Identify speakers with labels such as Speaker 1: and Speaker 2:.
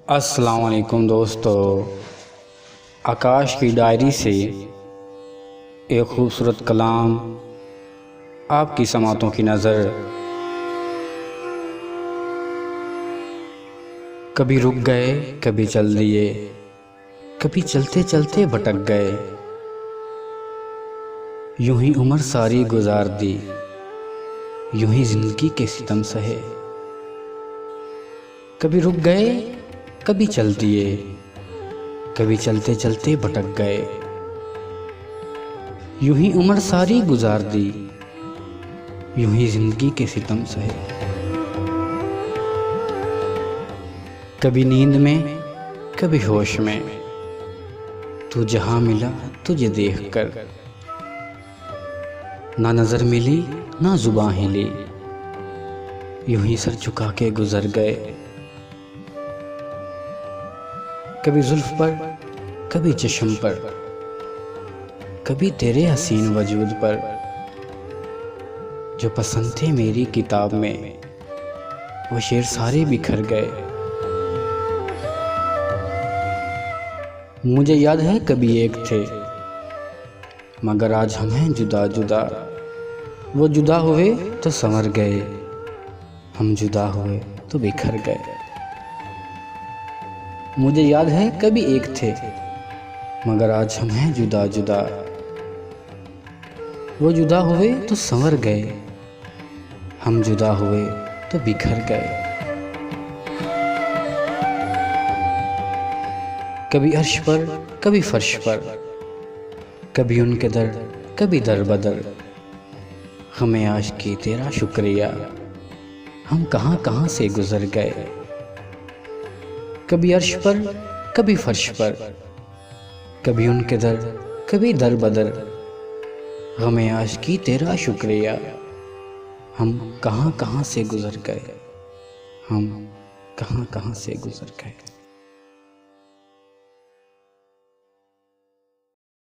Speaker 1: अस्सलाम वालेकुम दोस्तों, आकाश की डायरी से एक खूबसूरत कलाम आपकी समातों की नज़र। कभी रुक गए, कभी चल दिए, कभी चलते चलते भटक गए, यूं ही उम्र सारी गुजार दी, यूं ही ज़िंदगी के सितम सहे। कभी रुक गए, कभी चल दिए, कभी चलते चलते भटक गए, यूं ही उम्र सारी गुजार दी, यूं ही जिंदगी के सितम सहे। कभी नींद में, कभी होश में, तू जहां मिला तुझे देखकर, ना नजर मिली ना जुबान हिली, यूं ही सर झुका के गुजर गए। कभी जुल्फ पर, कभी चश्म पर, कभी तेरे हसीन वजूद पर, जो पसंद थे मेरी किताब में वो शेर सारे बिखर गए। मुझे याद है कभी एक थे, मगर आज हम हैं जुदा जुदा, वो जुदा हुए तो संवर गए, हम जुदा हुए तो बिखर गए। मुझे याद है कभी एक थे, मगर आज हम हैं जुदा जुदा, वो जुदा हुए तो संवर गए, हम जुदा हुए तो बिखर गए। कभी अर्श पर, कभी फर्श पर, कभी उनके दर, कभी दर बदर, हमें आज की तेरा शुक्रिया, हम कहाँ कहाँ से गुजर गए। कभी अर्श पर, कभी फर्श पर, कभी उनके दर, कभी दर बदर, हमें आज की तेरा शुक्रिया, हम कहाँ कहाँ से गुजर गए, हम कहाँ कहाँ से गुजर गए।